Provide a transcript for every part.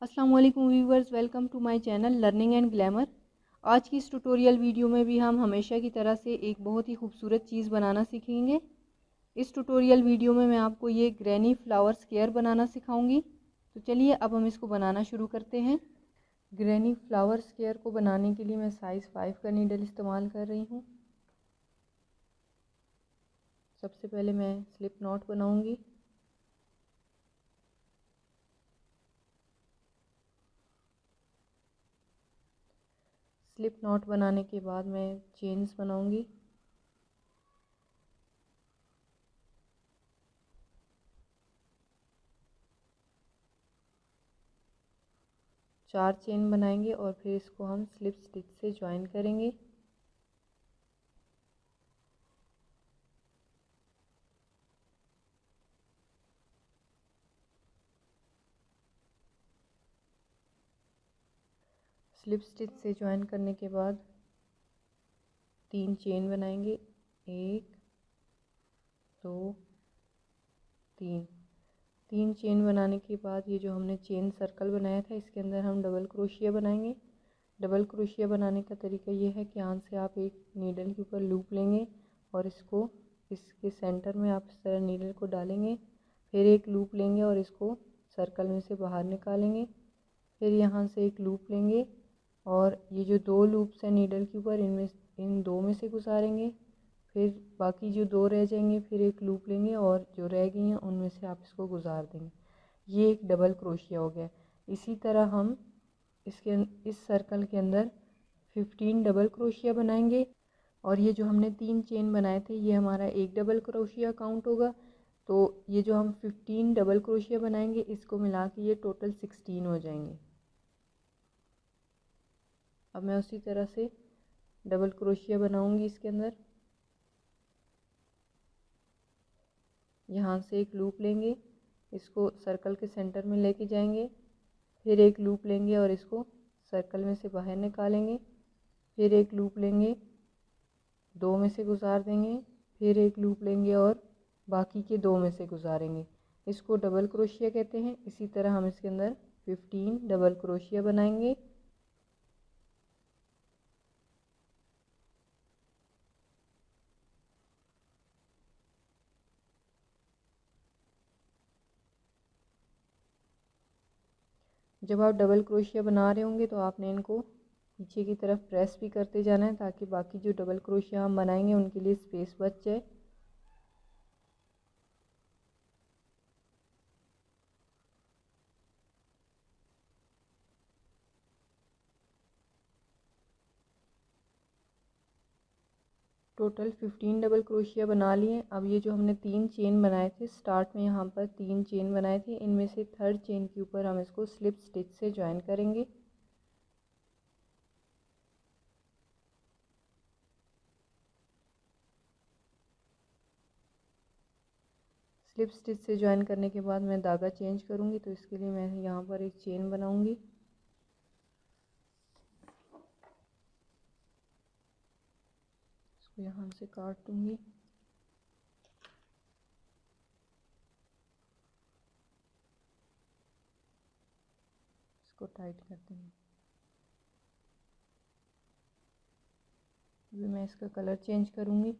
अस्सलाम वालेकुम viewers, welcome to my channel learning and glamour. आज की इस ट्यूटोरियल वीडियो में भी हम हमेशा की तरह से एक बहुत ही खूबसूरत चीज़ बनाना सीखेंगे। इस ट्यूटोरियल वीडियो में मैं आपको ये ग्रैनी फ्लावर स्क्वायर बनाना सिखाऊंगी। तो चलिए अब हम इसको बनाना शुरू करते हैं। ग्रैनी फ्लावर स्क्वायर को बनाने के लिए मैं साइज़ 5 का नीडल इस्तेमाल कर रही हूँ। सबसे पहले मैं स्लिप नॉट बनाऊँगी। स्लिप नॉट बनाने के बाद मैं चेन्स बनाऊँगी। चार चेन बनाएंगे और फिर इसको हम स्लिप स्टिच से ज्वाइन करेंगे। स्लिप स्टिच से ज्वाइन करने के बाद 3 चेन बनाएंगे। 1 2 3 चेन बनाने के बाद ये जो हमने चेन सर्कल बनाया था इसके अंदर हम डबल क्रोशिया बनाएंगे। डबल क्रोशिया बनाने का तरीका ये है कि यहाँ से आप एक नीडल के ऊपर लूप लेंगे और इसको इसके सेंटर में आप इस तरह नीडल को डालेंगे। फिर एक लूप लेंगे और इसको सर्कल में से बाहर निकालेंगे। फिर यहाँ से एक लूप लेंगे और ये जो 2 लूप्स हैं नीडल के ऊपर इन 2 में से गुजारेंगे। फिर बाकी जो 2 रह जाएंगे फिर एक लूप लेंगे और जो रह गई हैं उनमें से आप इसको गुजार देंगे। ये एक डबल क्रोशिया हो गया। इसी तरह हम इस सर्कल के अंदर 15 डबल क्रोशिया बनाएंगे और ये जो हमने 3 चेन बनाए थे ये हमारा एक डबल क्रोशिया काउंट होगा। तो ये जो हम 15 डबल क्रोशिया बनाएंगे इसको मिला के ये टोटल 16 हो जाएंगे। अब मैं उसी तरह से डबल क्रोशिया बनाऊंगी इसके अंदर। यहाँ से एक लूप लेंगे, इसको सर्कल के सेंटर में लेके जाएंगे। फिर एक लूप लेंगे और इसको सर्कल में से बाहर निकालेंगे। फिर एक लूप लेंगे, 2 में से गुजार देंगे। फिर एक लूप लेंगे और बाकी के 2 में से गुजारेंगे। इसको डबल क्रोशिया कहते हैं। इसी तरह हम इसके अंदर 15 डबल क्रोशिया बनाएंगे। जब आप डबल क्रोशिया बना रहे होंगे तो आपने इनको पीछे की तरफ प्रेस भी करते जाना है ताकि बाकी जो डबल क्रोशिया हम बनाएंगे उनके लिए स्पेस बच जाए। टोटल 15 डबल क्रोशिया बना लिए। अब ये जो हमने 3 चेन बनाए थे स्टार्ट में, यहाँ पर 3 चेन बनाए थे, इनमें से थर्ड चेन के ऊपर हम इसको स्लिप स्टिच से ज्वाइन करेंगे। स्लिप स्टिच से ज्वाइन करने के बाद मैं धागा चेंज करूँगी, तो इसके लिए मैं यहाँ पर एक चेन बनाऊँगी। इसको यहाँ से काट दूँगी। इसको टाइट कर देंगे। अभी मैं इसका कलर चेंज करूँगी।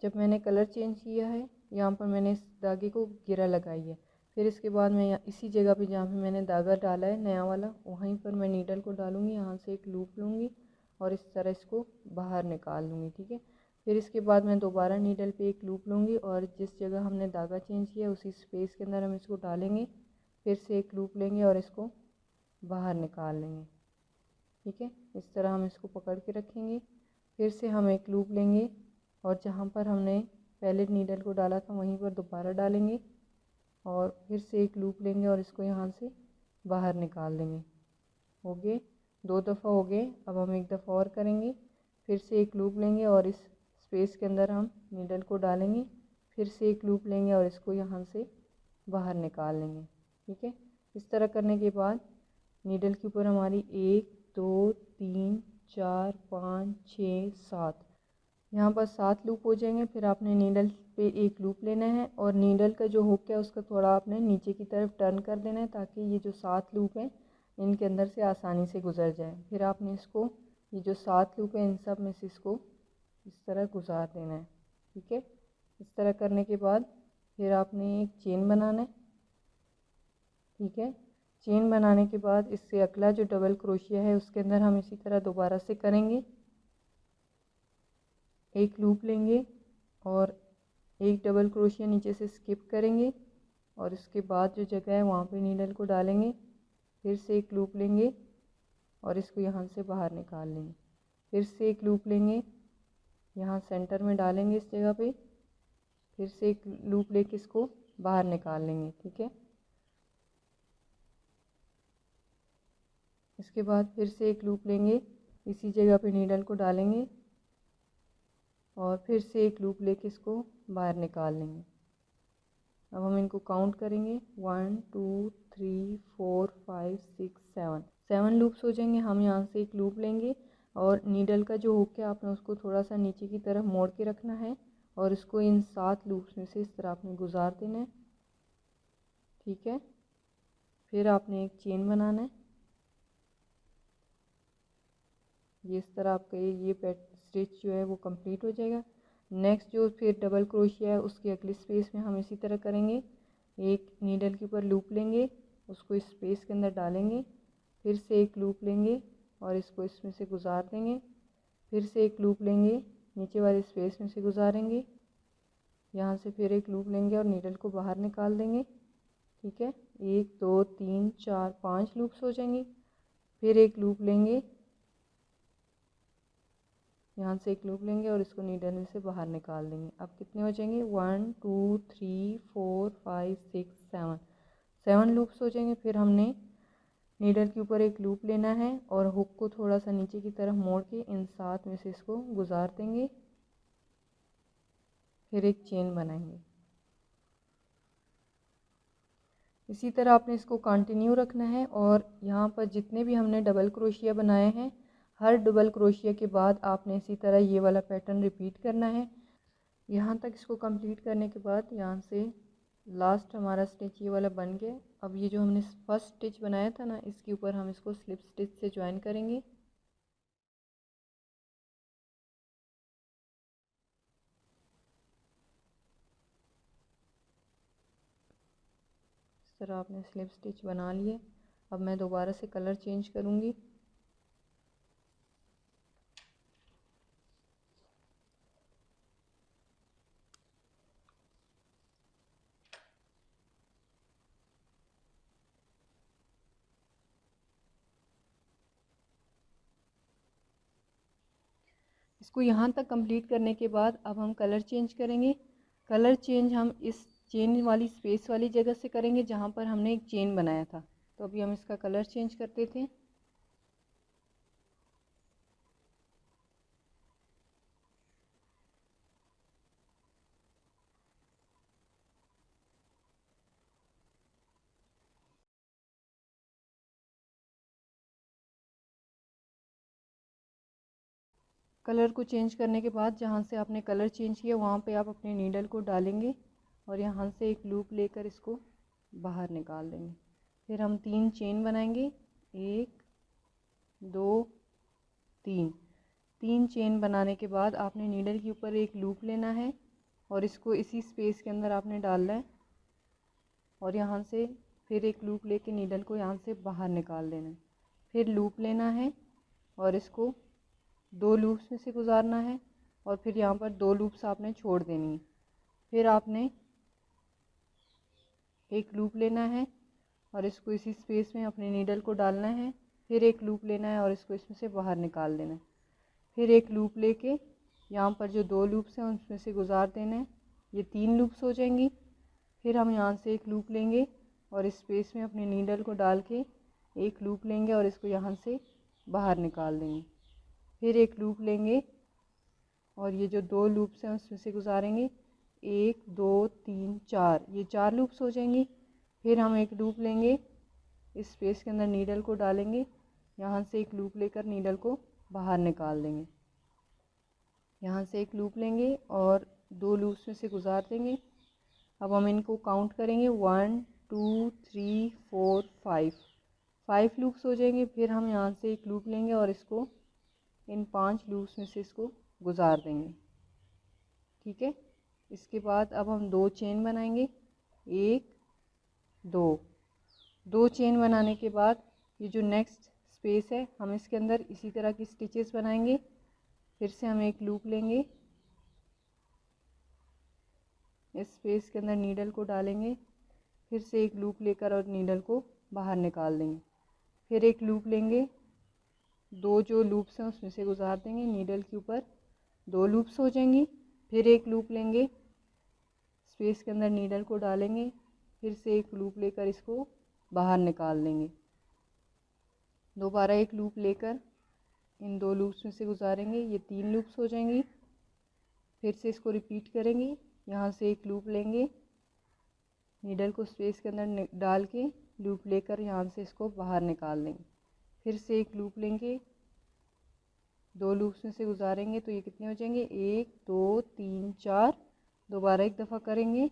जब मैंने कलर चेंज किया है यहाँ पर मैंने इस धागे को गिरा लगाई है। फिर इसके बाद मैं इसी जगह पे जहाँ पे मैंने धागा डाला है नया वाला, वहीं पर मैं नीडल को डालूँगी। यहाँ से एक लूप लूँगी और इस तरह इसको बाहर निकाल लूँगी। ठीक है। फिर इसके बाद मैं दोबारा नीडल पे एक लूप लूँगी और जिस जगह हमने धागा चेंज किया उसी स्पेस के अंदर हम इसको डालेंगे। फिर से एक लूप लेंगे और इसको बाहर निकाल लेंगे। ठीक है। इस तरह हम इसको पकड़ के रखेंगे। फिर से हम एक लूप लेंगे और जहाँ पर हमने पहले नीडल को डाला था वहीं पर दोबारा डालेंगे और फिर से एक लूप लेंगे और इसको यहाँ से बाहर निकाल देंगे। हो गए, 2 दफ़ा हो गए। अब हम एक दफ़ा और करेंगे। फिर से एक लूप लेंगे और इस स्पेस के अंदर हम नीडल को डालेंगे। फिर से एक लूप लेंगे और इसको यहाँ से बाहर निकाल लेंगे। ठीक है। इस तरह करने के बाद नीडल के ऊपर हमारी 1 2 3 4 5 6 7 यहाँ पर 7 लूप हो जाएंगे। फिर आपने नीडल पे एक लूप लेना है और नीडल का जो हुक है उसका थोड़ा आपने नीचे की तरफ टर्न कर देना है ताकि ये जो 7 लूप हैं इनके अंदर से आसानी से गुजर जाए। फिर आपने इसको, ये जो 7 लूप है इन सब में से इसको इस तरह गुजार देना है। ठीक है। इस तरह करने के बाद फिर आपने एक चेन बनाना है। ठीक है। चेन बनाने के बाद इससे अगला जो डबल क्रोशिया है उसके अंदर हम इसी तरह दोबारा से करेंगे। एक लूप लेंगे और एक डबल क्रोशिया नीचे से स्किप करेंगे और इसके बाद जो जगह है वहाँ पे नीडल को डालेंगे। फिर से एक लूप लेंगे और इसको यहाँ से बाहर निकाल लेंगे। फिर से एक लूप लेंगे, यहाँ सेंटर में डालेंगे इस जगह पे। फिर से एक लूप लेके इसको बाहर निकाल लेंगे। ठीक है। इसके बाद फिर से एक लूप लेंगे, इसी जगह पे नीडल को डालेंगे और फिर से एक लूप लेके इसको बाहर निकाल लेंगे। अब हम इनको काउंट करेंगे, 1 2 3 4 5 6 7 लूप्स हो जाएंगे। हम यहाँ से एक लूप लेंगे और नीडल का जो हुक है आपने उसको थोड़ा सा नीचे की तरफ मोड़ के रखना है और इसको इन 7 लूप्स में से इस तरह आपने गुजार देना है। ठीक है। फिर आपने एक चेन बनाना है। ये इस तरह आपका ये स्टिच जो है वो कंप्लीट हो जाएगा। नेक्स्ट जो फिर डबल क्रोशिया है उसके अगली स्पेस में हम इसी तरह करेंगे। एक नीडल के ऊपर लूप लेंगे, उसको इस स्पेस के अंदर डालेंगे। फिर से एक लूप लेंगे और इसको इसमें से गुजार देंगे। फिर से एक लूप लेंगे, नीचे वाले स्पेस में से गुजारेंगे। यहाँ से फिर एक लूप लेंगे और नीडल को बाहर निकाल देंगे। ठीक है। 1 2 3 4 5 लूप्स हो जाएंगे। फिर एक लूप लेंगे, यहाँ से एक लूप लेंगे और इसको नीडल में से बाहर निकाल देंगे। अब कितने हो जाएंगे, 1 2 3 4 5 6 7 लूप्स हो जाएंगे। फिर हमने नीडल के ऊपर एक लूप लेना है और हुक को थोड़ा सा नीचे की तरफ मोड़ के इन 7 में से इसको गुजार देंगे। फिर एक चेन बनाएंगे। इसी तरह आपने इसको कंटिन्यू रखना है और यहाँ पर जितने भी हमने डबल क्रोशिया बनाए हैं हर डबल क्रोशिया के बाद आपने इसी तरह ये वाला पैटर्न रिपीट करना है। यहाँ तक इसको कंप्लीट करने के बाद यहाँ से लास्ट हमारा स्टिच ये वाला बन गया। अब ये जो हमने फर्स्ट स्टिच बनाया था ना इसके ऊपर हम इसको स्लिप स्टिच से ज्वाइन करेंगे। इस तरह आपने स्लिप स्टिच बना लिए। अब मैं दोबारा से कलर चेंज करूँगी। इसको यहाँ तक कंप्लीट करने के बाद अब हम कलर चेंज करेंगे। कलर चेंज हम इस चेन वाली स्पेस वाली जगह से करेंगे जहाँ पर हमने एक चेन बनाया था। तो अभी हम इसका कलर चेंज करते थे। कलर को चेंज करने के बाद जहाँ से आपने कलर चेंज किया वहाँ पे आप अपने नीडल को डालेंगे और यहाँ से एक लूप लेकर इसको बाहर निकाल देंगे। फिर हम 3 चेन बनाएंगे, 1 2 3 चेन बनाने के बाद आपने नीडल के ऊपर एक लूप लेना है और इसको इसी स्पेस के अंदर आपने डालना है और यहाँ से फिर एक लूप लेके नीडल को यहाँ से बाहर निकाल देना है। फिर लूप लेना है और इसको 2 लूप्स में से गुजारना है और फिर यहाँ पर 2 लूप्स आपने छोड़ देनी है। फिर आपने एक लूप लेना है और इसको इसी स्पेस में अपने नीडल को डालना है फिर एक लूप लेना है और इसको इसमें से बाहर निकाल देना है। फिर एक लूप लेके यहाँ पर जो 2 लूप्स हैं उसमें से गुजार देना है, ये 3 लूप्स हो जाएंगी। फिर हम यहाँ से एक लूप लेंगे और इस स्पेस में अपने नीडल को डाल के एक लूप लेंगे और इसको यहाँ से बाहर निकाल देंगे। फिर एक लूप लेंगे और ये जो 2 लूप्स हैं उसमें से गुजारेंगे, 1 2 3 4, ये 4 लूप्स हो जाएंगी। फिर हम एक लूप लेंगे, इस स्पेस के अंदर नीडल को डालेंगे, यहाँ से एक लूप लेकर नीडल को बाहर निकाल देंगे। यहाँ से एक लूप लेंगे और 2 लूप्स में से गुजार देंगे। अब हम इनको काउंट करेंगे, 1 2 3 4 5 लूप्स हो जाएंगे। फिर हम यहाँ से एक लूप लेंगे और इसको इन 5 लूप्स में से इसको गुजार देंगे। ठीक है, इसके बाद अब हम 2 चेन बनाएंगे, 1 2 चेन बनाने के बाद ये जो नेक्स्ट स्पेस है हम इसके अंदर इसी तरह की स्टिचेस बनाएंगे। फिर से हम एक लूप लेंगे, इस स्पेस के अंदर नीडल को डालेंगे, फिर से एक लूप लेकर और नीडल को बाहर निकाल देंगे। फिर एक लूप लेंगे, 2 जो लूप्स हैं उसमें से गुजार देंगे, नीडल के ऊपर 2 लूप्स हो जाएंगी। फिर एक लूप लेंगे, स्पेस के अंदर नीडल को डालेंगे, फिर से एक लूप लेकर इसको बाहर निकाल देंगे। दोबारा एक लूप लेकर इन 2 लूप्स में से गुजारेंगे, ये 3 लूप्स हो जाएंगी। फिर से इसको रिपीट करेंगे, यहाँ से एक लूप लेंगे, नीडल को स्पेस के अंदर डाल के लूप लेकर यहाँ से इसको बाहर निकाल देंगे। फिर से एक लूप लेंगे, 2 लूप्स में से गुजारेंगे, तो ये कितने हो जाएंगे, 1 2 3 4। दोबारा एक दफ़ा करेंगे,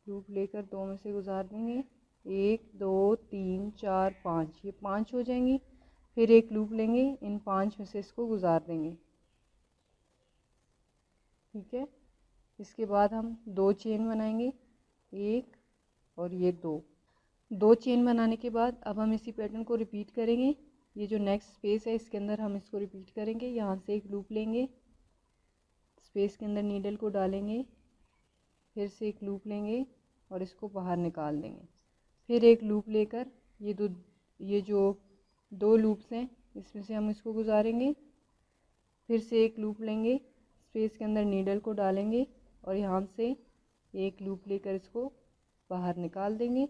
लूप लेकर 2 में से गुजार देंगे, 1 2 3 4 5, ये 5 हो जाएंगी। फिर एक लूप लेंगे, इन 5 में से इसको गुजार देंगे। ठीक है, इसके बाद हम 2 चेन बनाएंगे, 1 और ये 2 चेन बनाने के बाद अब हम इसी पैटर्न को रिपीट करेंगे। ये जो नेक्स्ट स्पेस है इसके अंदर हम इसको रिपीट करेंगे। यहाँ से एक लूप लेंगे, स्पेस के अंदर नीडल को डालेंगे, फिर से एक लूप लेंगे और इसको बाहर निकाल देंगे। फिर एक लूप लेकर ये जो 2 लूप्स हैं इसमें से हम इसको गुजारेंगे। फिर से एक लूप लेंगे, स्पेस के अंदर नीडल को डालेंगे और यहाँ से एक लूप लेकर इसको बाहर निकाल देंगे।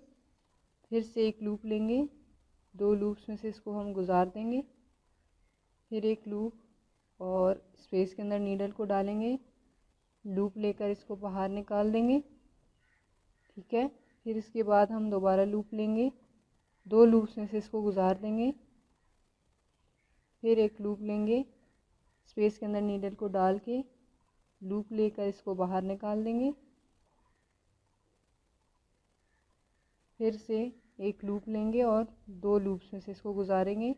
फिर से एक लूप लेंगे, 2 लूप्स में से इसको हम गुजार देंगे। फिर एक लूप और स्पेस के अंदर नीडल को डालेंगे, लूप लेकर इसको बाहर निकाल देंगे। ठीक है, फिर इसके बाद हम दोबारा लूप लेंगे, 2 लूप्स में से इसको गुजार देंगे। फिर एक लूप लेंगे, स्पेस के अंदर नीडल को डाल के लूप लेकर इसको बाहर निकाल देंगे। फिर से एक लूप लेंगे और 2 लूप्स में से इसको गुजारेंगे,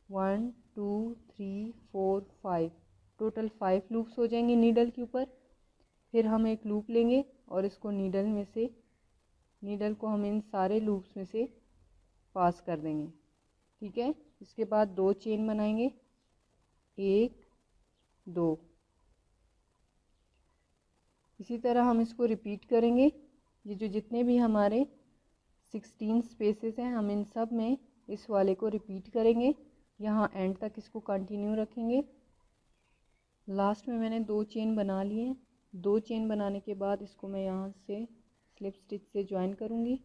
1 2 3 4 5, टोटल 5 लूप्स हो जाएंगे नीडल के ऊपर। फिर हम एक लूप लेंगे और इसको नीडल को हम इन सारे लूप्स में से पास कर देंगे। ठीक है, इसके बाद 2 चेन बनाएंगे, 1 2। इसी तरह हम इसको रिपीट करेंगे। ये जो जितने भी हमारे 16 स्पेसेस हैं हम इन सब में इस वाले को रिपीट करेंगे, यहाँ एंड तक इसको कंटिन्यू रखेंगे। लास्ट में मैंने 2 चेन बना लिए। 2 चेन बनाने के बाद इसको मैं यहाँ से स्लिप स्टिच से ज्वाइन करूँगी।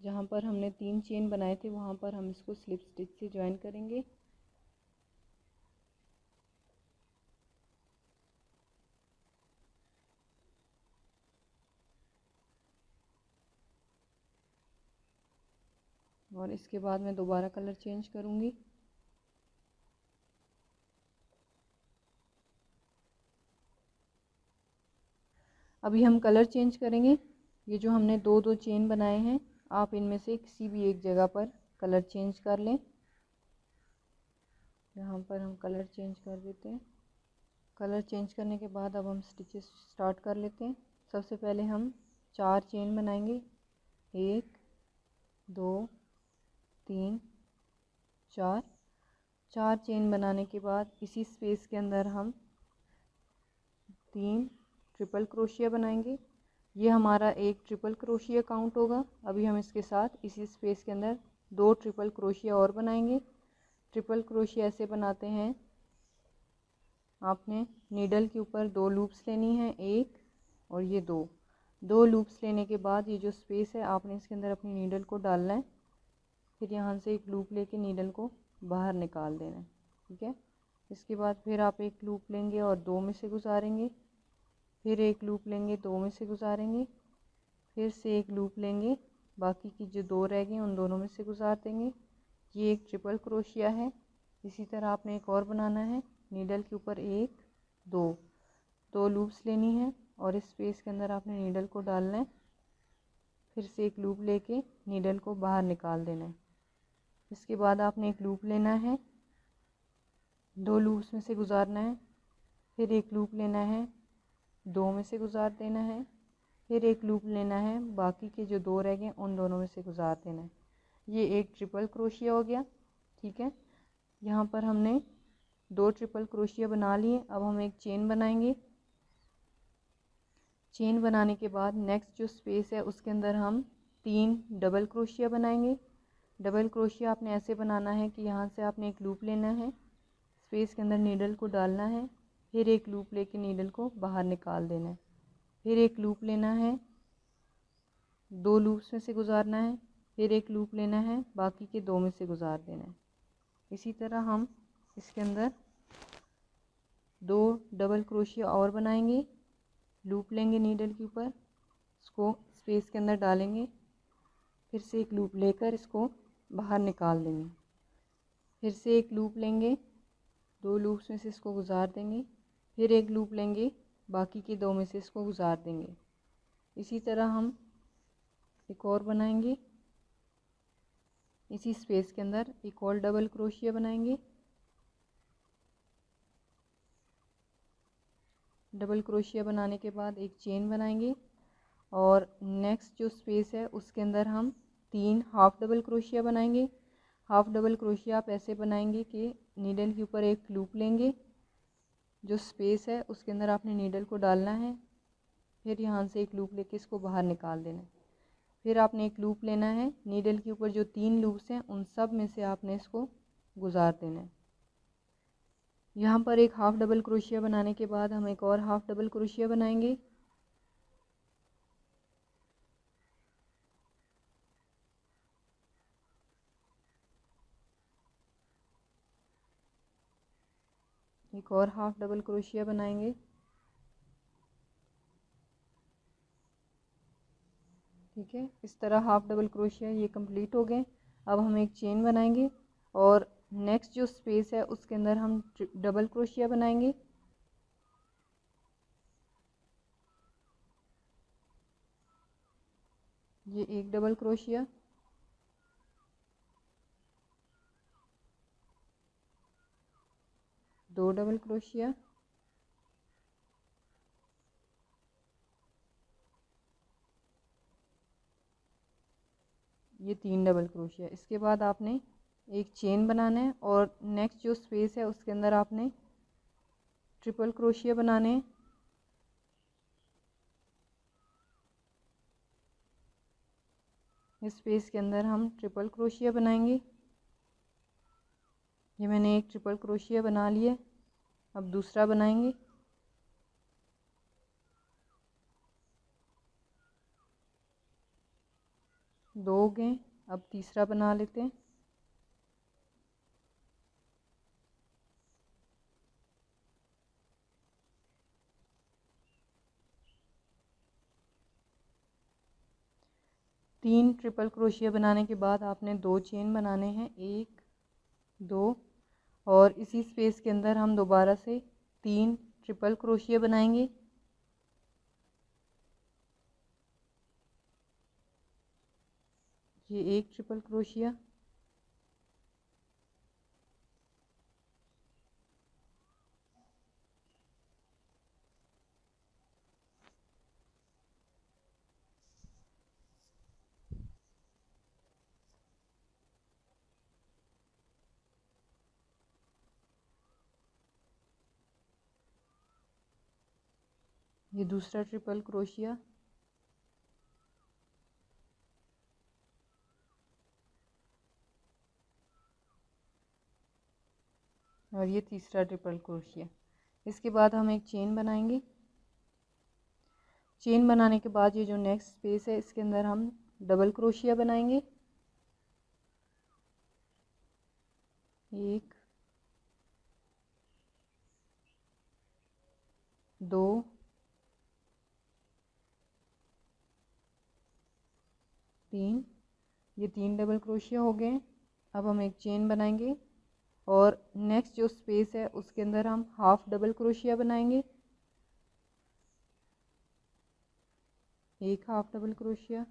जहाँ पर हमने 3 चेन बनाए थे वहाँ पर हम इसको स्लिप स्टिच से ज्वाइन करेंगे। और इसके बाद मैं दोबारा कलर चेंज करूँगी। अभी हम कलर चेंज करेंगे। ये जो हमने 2 चेन बनाए हैं आप इनमें से किसी भी एक जगह पर कलर चेंज कर लें। यहाँ पर हम कलर चेंज कर देते हैं। कलर चेंज करने के बाद अब हम स्टिचेस स्टार्ट कर लेते हैं। सबसे पहले हम 4 चेन बनाएंगे, 1 2 3 4 चेन बनाने के बाद इसी स्पेस के अंदर हम 3 ट्रिपल क्रोशिया बनाएंगे। ये हमारा एक ट्रिपल क्रोशिया काउंट होगा। अभी हम इसके साथ इसी स्पेस के अंदर 2 ट्रिपल क्रोशिया और बनाएंगे। ट्रिपल क्रोशिया ऐसे बनाते हैं, आपने नीडल के ऊपर 2 लूप्स लेनी है, एक और ये दो लूप्स लेने के बाद ये जो स्पेस है आपने इसके अंदर अपनी नीडल को डालना है। फिर यहाँ से एक लूप लेके नीडल को बाहर निकाल देना है, ठीक है। इसके बाद फिर आप एक लूप लेंगे और 2 में से गुजारेंगे, फिर एक लूप लेंगे, 2 में से गुजारेंगे, फिर से एक लूप लेंगे, बाकी की जो 2 रह गए उन दोनों में से गुजार देंगे। ये एक ट्रिपल क्रोशिया है। इसी तरह आपने एक और बनाना है, नीडल के ऊपर एक, दो लूप्स लेनी है और इस स्पेस के अंदर आपने नीडल को डालना है, फिर से एक लूप लेके नीडल को बाहर निकाल देना है। इसके बाद आपने एक लूप लेना है, 2 लूप्स में से गुजारना है, फिर एक लूप लेना है, 2 में से गुजार देना है, फिर एक लूप लेना है, बाकी के जो 2 रह गए उन दोनों में से गुजार देना है। ये एक ट्रिपल क्रोशिया हो गया, ठीक है। यहाँ पर हमने 2 ट्रिपल क्रोशिया बना लिए। अब हम एक चेन बनाएंगे। चेन बनाने के बाद नेक्स्ट जो स्पेस है उसके अंदर हम 3 डबल क्रोशिया बनाएंगे। डबल क्रोशिया आपने ऐसे बनाना है कि यहाँ से आपने एक लूप लेना है, स्पेस के अंदर नीडल को डालना है, फिर एक लूप लेके नीडल को बाहर निकाल देना है, फिर एक लूप लेना है, 2 लूप्स में से गुजारना है, फिर एक लूप लेना है, बाकी के 2 में से गुजार देना है। इसी तरह हम इसके अंदर 2 डबल क्रोशिया और बनाएंगे। लूप लेंगे नीडल के ऊपर, इसको स्पेस के अंदर डालेंगे, फिर से एक लूप लेकर इसको बाहर निकाल देंगे, फिर से एक लूप लेंगे, 2 लूप्स में से इसको गुजार देंगे, फिर एक लूप लेंगे, बाकी के 2 में से इसको गुजार देंगे। इसी तरह हम एक और बनाएंगे, इसी स्पेस के अंदर एक और डबल क्रोशिया बनाएंगे। डबल क्रोशिया बनाने के बाद एक चेन बनाएंगे और नेक्स्ट जो स्पेस है उसके अंदर हम 3 हाफ डबल क्रोशिया बनाएंगे। हाफ डबल क्रोशिया आप ऐसे बनाएंगे कि नीडल के ऊपर एक लूप लेंगे, जो स्पेस है उसके अंदर आपने नीडल को डालना है, फिर यहाँ से एक लूप लेके इसको बाहर निकाल देना है, फिर आपने एक लूप लेना है, नीडल के ऊपर जो 3 लूप्स हैं उन सब में से आपने इसको गुजार देना है। यहाँ पर एक हाफ डबल क्रोशिया बनाने के बाद हम एक और हाफ डबल क्रोशिया बनाएंगे। एक और हाफ डबल क्रोशिया बनाएंगे, ठीक है। इस तरह हाफ डबल क्रोशिया ये कंप्लीट हो गए। अब हम एक चेन बनाएंगे और नेक्स्ट जो स्पेस है उसके अंदर हम डबल क्रोशिया बनाएंगे। ये एक डबल क्रोशिया, दो डबल क्रोशिया, ये 3 डबल क्रोशिया। इसके बाद आपने एक चेन बनाना है और नेक्स्ट जो स्पेस है उसके अंदर आपने ट्रिपल क्रोशिया बनाने हैं। इस स्पेस के अंदर हम ट्रिपल क्रोशिया बनाएंगे। ये मैंने एक ट्रिपल क्रोशिया बना लिया, अब दूसरा बनाएंगे। दो हो गए, अब तीसरा बना लेते हैं। तीन ट्रिपल क्रोशिया बनाने के बाद आपने 2 चेन बनाने हैं, 1 2, और इसी स्पेस के अंदर हम दोबारा से 3 ट्रिपल क्रोशिया बनाएंगे। ये एक ट्रिपल क्रोशिया, ये दूसरा ट्रिपल क्रोशिया, और ये तीसरा ट्रिपल क्रोशिया। इसके बाद हम एक चेन बनाएंगे। चेन बनाने के बाद ये जो नेक्स्ट स्पेस है इसके अंदर हम डबल क्रोशिया बनाएंगे। एक, दो, तीन, ये 3 डबल क्रोशिया हो गए। अब हम एक चेन बनाएंगे और नेक्स्ट जो स्पेस है उसके अंदर हम हाफ डबल क्रोशिया बनाएंगे। एक हाफ डबल क्रोशिया,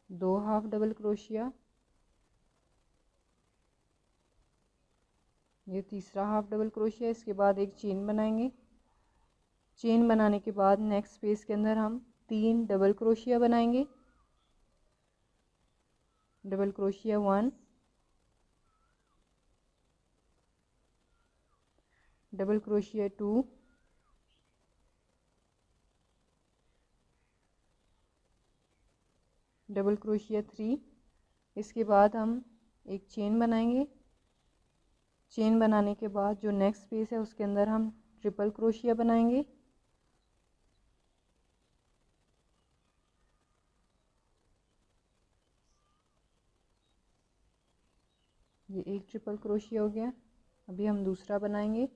दो हाफ डबल क्रोशिया, ये तीसरा हाफ डबल क्रोशिया। इसके बाद एक चेन बनाएंगे। चेन बनाने के बाद नेक्स्ट स्पेस के अंदर हम 3 डबल क्रोशिया बनाएंगे। Double crochet 1, double crochet 2, double crochet 3। इसके बाद हम एक चेन बनाएंगे। चेन बनाने के बाद जो नेक्स्ट स्पेस है उसके अंदर हम ट्रिपल क्रोशिया बनाएंगे। ये एक ट्रिपल क्रोशिया हो गया। अभी हम दूसरा बनाएंगे।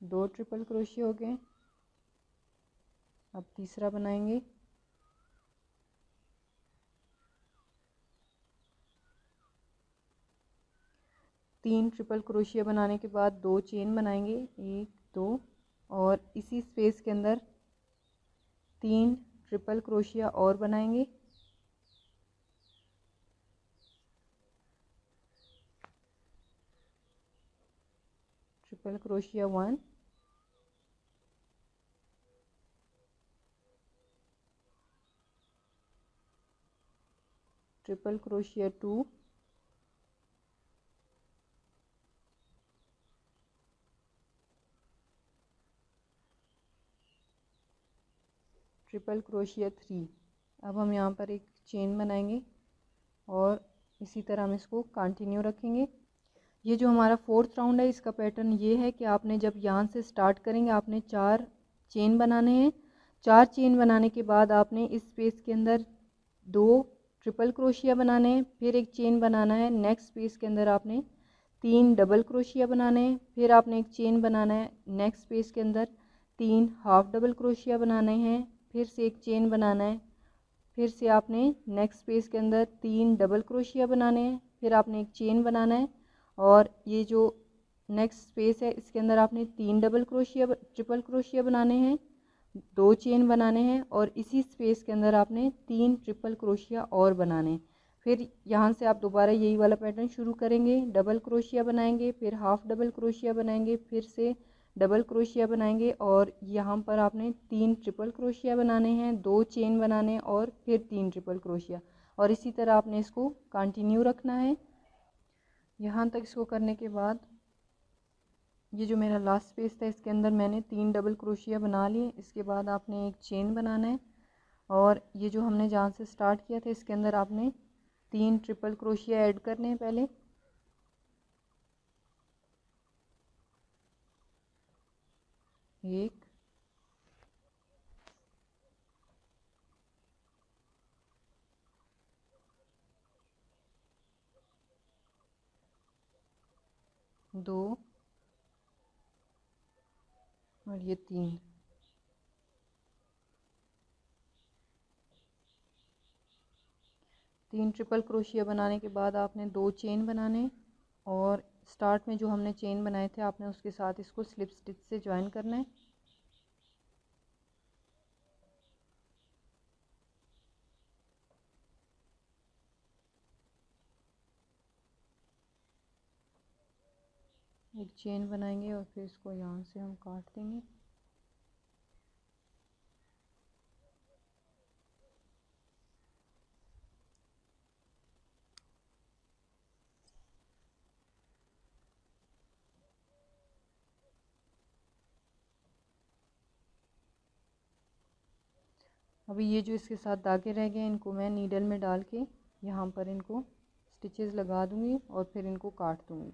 दो ट्रिपल क्रोशिया हो गए। अब तीसरा बनाएंगे। तीन ट्रिपल क्रोशिया बनाने के बाद दो चेन बनाएंगे, एक, दो, और इसी स्पेस के अंदर 3 ट्रिपल क्रोशिया और बनाएंगे। Triple crochet 1, triple crochet 2, triple crochet 3। अब हम यहाँ पर एक चेन बनाएंगे और इसी तरह हम इसको कंटिन्यू रखेंगे। ये जो हमारा 4th राउंड है इसका पैटर्न ये है कि आपने जब यहाँ से स्टार्ट करेंगे आपने 4 चेन बनाने हैं। 4 चेन बनाने के बाद आपने इस स्पेस के अंदर 2 ट्रिपल क्रोशिया बनाने हैं, फिर एक चेन बनाना है। नेक्स्ट स्पेस के अंदर आपने 3 डबल क्रोशिया बनाने हैं, फिर आपने एक चेन बनाना है। नेक्स्ट स्पेस के अंदर 3 हाफ डबल क्रोशिया बनाने हैं, फिर से एक चेन बनाना है। फिर से आपने नेक्स्ट स्पेस के अंदर 3 डबल क्रोशिया बनाने हैं, फिर आपने एक चेन बनाना है। और ये जो नेक्स्ट स्पेस है इसके अंदर आपने 3 डबल क्रोशिया ट्रिपल क्रोशिया बनाने हैं, 2 चेन बनाने हैं, और इसी स्पेस के अंदर आपने 3 ट्रिपल क्रोशिया और बनाने हैं। फिर यहाँ से आप दोबारा यही वाला पैटर्न शुरू करेंगे। डबल क्रोशिया बनाएंगे, फिर हाफ डबल क्रोशिया बनाएंगे, फिर से डबल क्रोशिया बनाएंगे, और यहाँ पर आपने 3 ट्रिपल क्रोशिया बनाने हैं, 2 चेन बनाने हैं, और फिर 3 ट्रिपल क्रोशिया। और इसी तरह आपने इसको कंटिन्यू रखना है। यहाँ तक इसको करने के बाद ये जो मेरा लास्ट स्पेस था इसके अंदर मैंने 3 डबल क्रोशिया बना लिए। इसके बाद आपने एक चेन बनाना है, और ये जो हमने जहाँ से स्टार्ट किया था इसके अंदर आपने 3 ट्रिपल क्रोशिया ऐड करने हैं पहले। एक, दो, और ये 3। 3 ट्रिपल क्रोशिया बनाने के बाद आपने 2 चेन बनाने, और स्टार्ट में जो हमने चेन बनाए थे आपने उसके साथ इसको स्लिप स्टिच से ज्वाइन करना है। एक चेन बनाएंगे और फिर इसको यहाँ से हम काट देंगे। अभी ये जो इसके साथ धागे रह गए इनको मैं नीडल में डाल के यहाँ पर इनको स्टिचेस लगा दूँगी और फिर इनको काट दूँगी।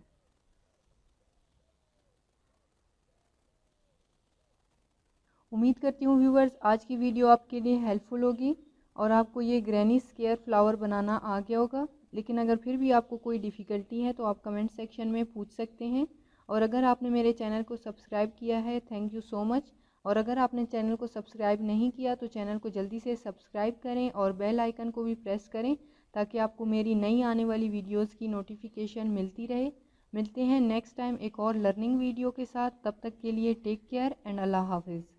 उम्मीद करती हूँ व्यूवर्स आज की वीडियो आपके लिए हेल्पफुल होगी और आपको ये ग्रैनी स्क्वायर फ्लावर बनाना आ गया होगा। लेकिन अगर फिर भी आपको कोई डिफ़िकल्टी है तो आप कमेंट सेक्शन में पूछ सकते हैं। और अगर आपने मेरे चैनल को सब्सक्राइब किया है, थैंक यू सो मच। और अगर आपने चैनल को सब्सक्राइब नहीं किया तो चैनल को जल्दी से सब्सक्राइब करें और बेल आइकन को भी प्रेस करें ताकि आपको मेरी नई आने वाली वीडियोज़ की नोटिफिकेशन मिलती रहे। मिलते हैं नेक्स्ट टाइम एक और लर्निंग वीडियो के साथ। तब तक के लिए टेक केयर एंड अल्लाह हाफिज़।